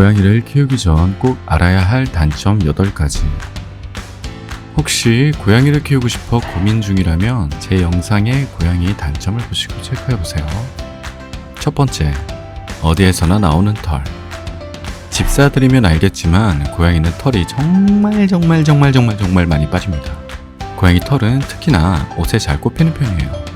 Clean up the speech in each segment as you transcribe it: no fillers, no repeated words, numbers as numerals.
고양이를 키우기 전 꼭 알아야 할 단점 8가지. 혹시 고양이를 키우고 싶어 고민 중이라면 제 영상의 고양이 단점을 보시고 체크해보세요. 첫 번째, 어디에서나 나오는 털. 집사들이면 알겠지만 고양이는 털이 정말 많이 빠집니다. 고양이 털은 특히나 옷에 잘 꼽히는 편이에요.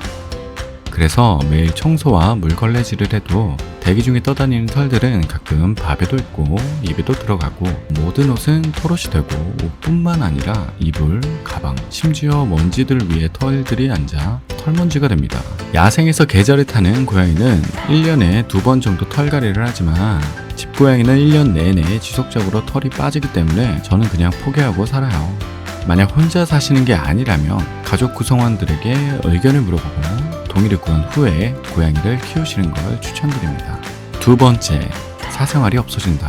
그래서 매일 청소와 물걸레질을 해도 대기 중에 떠다니는 털들은 가끔 밥에도 있고 입에도 들어가고 모든 옷은 털옷이 되고 옷뿐만 아니라 이불, 가방, 심지어 먼지들을 위해 털들이 앉아 털먼지가 됩니다. 야생에서 계절을 타는 고양이는 1년에 2번 정도 털갈이를 하지만 집고양이는 1년 내내 지속적으로 털이 빠지기 때문에 저는 그냥 포기하고 살아요. 만약 혼자 사시는 게 아니라면 가족 구성원들에게 의견을 물어보고 동의를 구한 후에 고양이를 키우시는 걸 추천드립니다. 두 번째, 사생활이 없어진다.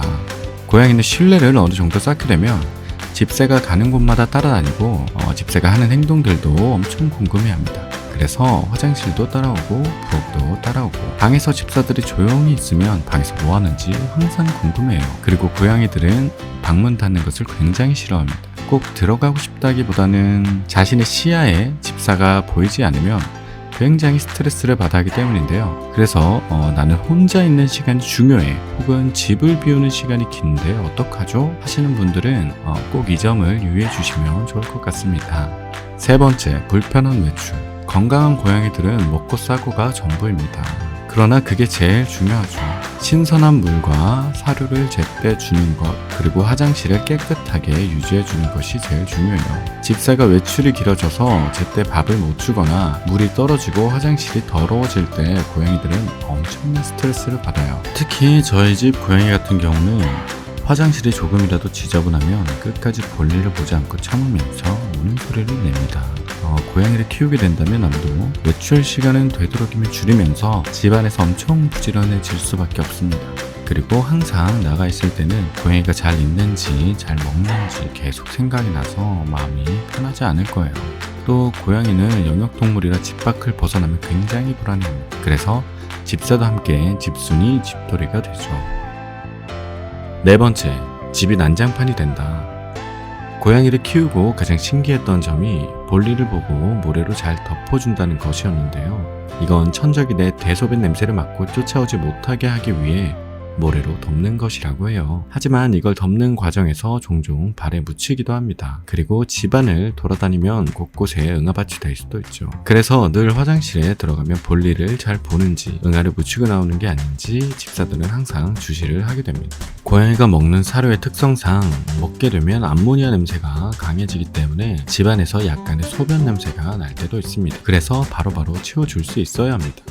고양이는 신뢰를 어느 정도 쌓게 되면 집새가 가는 곳마다 따라다니고 집새가 하는 행동들도 엄청 궁금해합니다. 그래서 화장실도 따라오고 부엌도 따라오고 방에서 집사들이 조용히 있으면 방에서 뭐 하는지 항상 궁금해요. 그리고 고양이들은 방문 닫는 것을 굉장히 싫어합니다. 꼭 들어가고 싶다기보다는 자신의 시야에 집사가 보이지 않으면 굉장히 스트레스를 받아 하기 때문인데요. 그래서 나는 혼자 있는 시간이 중요해, 혹은 집을 비우는 시간이 긴데 어떡하죠? 하시는 분들은 꼭 이 점을 유의해 주시면 좋을 것 같습니다. 세 번째, 불편한 외출. 건강한 고양이들은 먹고 싸고가 전부입니다. 그러나 그게 제일 중요하죠. 신선한 물과 사료를 제때 주는 것, 그리고 화장실을 깨끗하게 유지해 주는 것이 제일 중요해요. 집사가 외출이 길어져서 제때 밥을 못 주거나 물이 떨어지고 화장실이 더러워질 때 고양이들은 엄청난 스트레스를 받아요. 특히 저희 집 고양이 같은 경우는 화장실이 조금이라도 지저분하면 끝까지 볼일을 보지 않고 참으면서 우는 소리를 냅니다. 고양이를 키우게 된다면 아무도 외출 시간은 되도록이면 줄이면서 집안에서 엄청 부지런해질 수밖에 없습니다. 그리고 항상 나가 있을 때는 고양이가 잘 있는지 잘 먹는지 계속 생각이 나서 마음이 편하지 않을 거예요. 또 고양이는 영역동물이라 집 밖을 벗어나면 굉장히 불안해합니다. 그래서 집사도 함께 집순이 집돌이가 되죠. 네 번째, 집이 난장판이 된다. 고양이를 키우고 가장 신기했던 점이 볼일을 보고 모래로 잘 덮어준다는 것이었는데요. 이건 천적이 대소변 냄새를 맡고 쫓아오지 못하게 하기 위해 모래로 덮는 것이라고 해요. 하지만 이걸 덮는 과정에서 종종 발에 묻히기도 합니다. 그리고 집안을 돌아다니면 곳곳에 응아밭이 될 수도 있죠. 그래서 늘 화장실에 들어가면 볼일을 잘 보는지 응아를 묻히고 나오는 게 아닌지 집사들은 항상 주시를 하게 됩니다. 고양이가 먹는 사료의 특성상 먹게 되면 암모니아 냄새가 강해지기 때문에 집안에서 약간의 소변 냄새가 날 때도 있습니다. 그래서 바로바로 치워줄 수 있어야 합니다.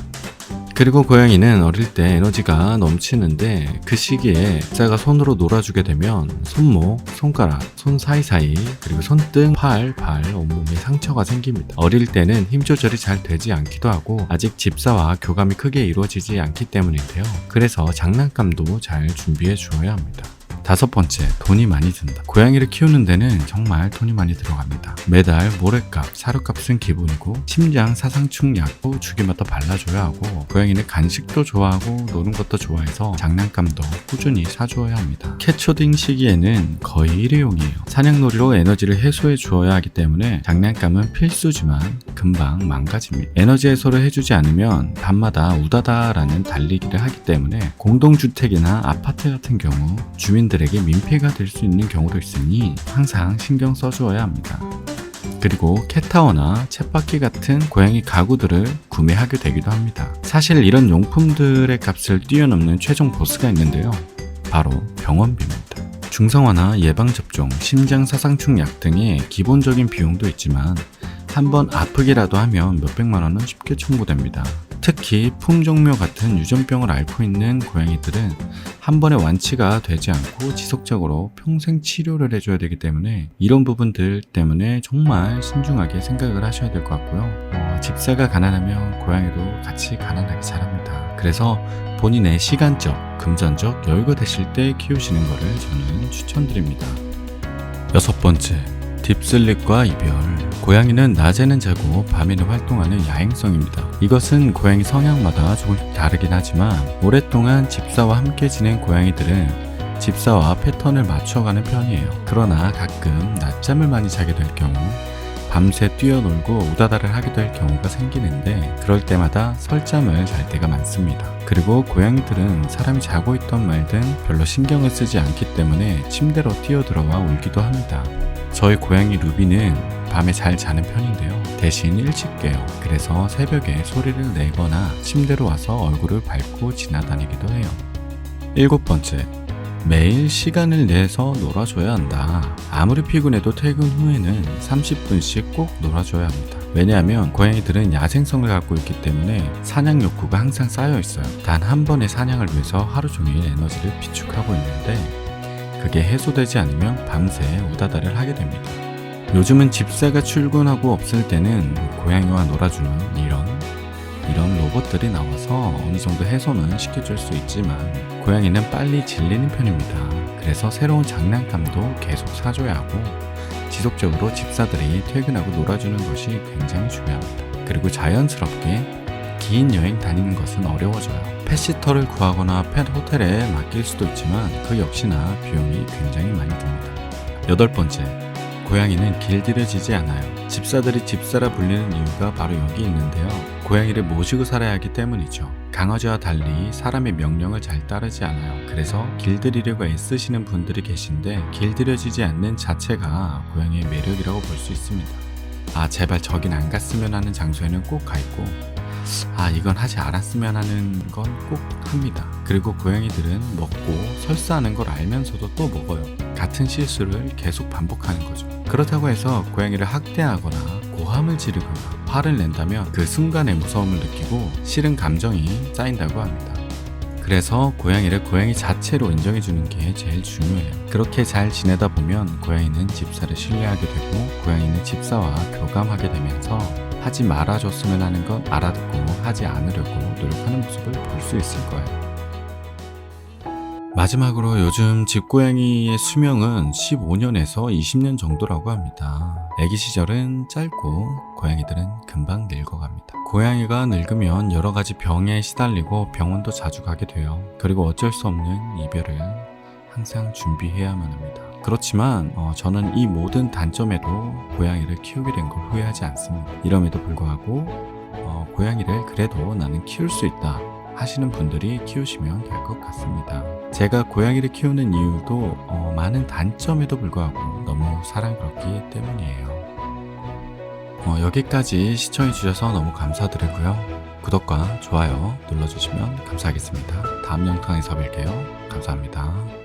그리고 고양이는 어릴 때 에너지가 넘치는데 그 시기에 집사가 손으로 놀아주게 되면 손목, 손가락, 손 사이사이, 그리고 손등, 팔, 발, 온몸에 상처가 생깁니다. 어릴 때는 힘 조절이 잘 되지 않기도 하고 아직 집사와 교감이 크게 이루어지지 않기 때문인데요. 그래서 장난감도 잘 준비해 주어야 합니다. 다섯 번째, 돈이 많이 든다. 고양이를 키우는 데는 정말 돈이 많이 들어갑니다. 매달 모래값, 사료값은 기본이고 심장 사상충 약도 주기마다 발라줘야 하고 고양이는 간식도 좋아하고 노는 것도 좋아해서 장난감도 꾸준히 사주어야 합니다. 캣초딩 시기에는 거의 일회용이에요. 사냥놀이로 에너지를 해소해 주어야 하기 때문에 장난감은 필수지만 금방 망가집니다. 에너지 해소를 해주지 않으면 밤마다 우다다라는 달리기를 하기 때문에 공동주택이나 아파트 같은 경우 주민들에게 민폐가 될 수 있는 경우도 있으니 항상 신경 써주어야 합니다. 그리고 캣타워나 쳇바퀴 같은 고양이 가구들을 구매하게 되기도 합니다. 사실 이런 용품들의 값을 뛰어넘는 최종 보스가 있는데요. 바로 병원비입니다. 중성화나 예방접종, 심장사상충 약 등의 기본적인 비용도 있지만 한번 아프기라도 하면 몇백만 원은 쉽게 청구됩니다. 특히 풍종묘 같은 유전병을 앓고 있는 고양이들은 한 번에 완치가 되지 않고 지속적으로 평생 치료를 해줘야 되기 때문에 이런 부분들 때문에 정말 신중하게 생각을 하셔야 될 것 같고요. 집사가 가난하면 고양이도 같이 가난하게 자랍니다. 그래서 본인의 시간적, 금전적 여유가 되실 때 키우시는 것을 저는 추천드립니다. 여섯 번째, 딥슬립과 이별. 고양이는 낮에는 자고 밤에는 활동하는 야행성입니다. 이것은 고양이 성향마다 조금씩 다르긴 하지만 오랫동안 집사와 함께 지낸 고양이들은 집사와 패턴을 맞춰가는 편이에요. 그러나 가끔 낮잠을 많이 자게 될 경우 밤새 뛰어놀고 우다다를 하게 될 경우가 생기는데 그럴 때마다 설잠을 잘 때가 많습니다. 그리고 고양이들은 사람이 자고 있던 말든 별로 신경을 쓰지 않기 때문에 침대로 뛰어들어와 울기도 합니다. 저희 고양이 루비는 밤에 잘 자는 편인데요. 대신 일찍 깨요. 그래서 새벽에 소리를 내거나 침대로 와서 얼굴을 밟고 지나다니기도 해요. 7번째, 매일 시간을 내서 놀아줘야 한다. 아무리 피곤해도 퇴근 후에는 30분씩 꼭 놀아줘야 합니다. 왜냐하면 고양이들은 야생성을 갖고 있기 때문에 사냥 욕구가 항상 쌓여 있어요. 단 한 번의 사냥을 위해서 하루 종일 에너지를 비축하고 있는데 그게 해소되지 않으면 밤새 우다다를 하게 됩니다. 요즘은 집사가 출근하고 없을 때는 고양이와 놀아주는 이런 로봇들이 나와서 어느 정도 해소는 시켜줄 수 있지만 고양이는 빨리 질리는 편입니다. 그래서 새로운 장난감도 계속 사줘야 하고 지속적으로 집사들이 퇴근하고 놀아주는 것이 굉장히 중요합니다. 그리고 자연스럽게 긴 여행 다니는 것은 어려워져요. 펫시터를 구하거나 펫 호텔에 맡길 수도 있지만 그 역시나 비용이 굉장히 많이 듭니다. 8번째, 고양이는 길들여지지 않아요. 집사들이 집사라 불리는 이유가 바로 여기 있는데요. 고양이를 모시고 살아야 하기 때문이죠. 강아지와 달리 사람의 명령을 잘 따르지 않아요. 그래서 길들이려고 애쓰시는 분들이 계신데 길들여지지 않는 자체가 고양이의 매력이라고 볼 수 있습니다. 제발 저긴 안 갔으면 하는 장소에는 꼭 가 있고 이건 하지 않았으면 하는 건 꼭 합니다. 그리고 고양이들은 먹고 설사하는 걸 알면서도 또 먹어요. 같은 실수를 계속 반복하는 거죠. 그렇다고 해서 고양이를 학대하거나 고함을 지르거나 화를 낸다면 그 순간의 무서움을 느끼고 싫은 감정이 쌓인다고 합니다. 그래서 고양이를 고양이 자체로 인정해주는 게 제일 중요해요. 그렇게 잘 지내다 보면 고양이는 집사를 신뢰하게 되고 고양이는 집사와 교감하게 되면서 하지 말아줬으면 하는 건 알아듣고 하지 않으려고 노력하는 모습을 볼 수 있을 거예요. 마지막으로 요즘 집고양이의 수명은 15년에서 20년 정도라고 합니다. 아기 시절은 짧고 고양이들은 금방 늙어갑니다. 고양이가 늙으면 여러 가지 병에 시달리고 병원도 자주 가게 돼요. 그리고 어쩔 수 없는 이별을 항상 준비해야만 합니다. 그렇지만 저는 이 모든 단점에도 고양이를 키우게 된 걸 후회하지 않습니다. 이럼에도 불구하고 고양이를 그래도 나는 키울 수 있다 하시는 분들이 키우시면 될 것 같습니다. 제가 고양이를 키우는 이유도 많은 단점에도 불구하고 너무 사랑스럽기 때문이에요. 여기까지 시청해주셔서 너무 감사드리고요. 구독과 좋아요 눌러주시면 감사하겠습니다. 다음 영상에서 뵐게요. 감사합니다.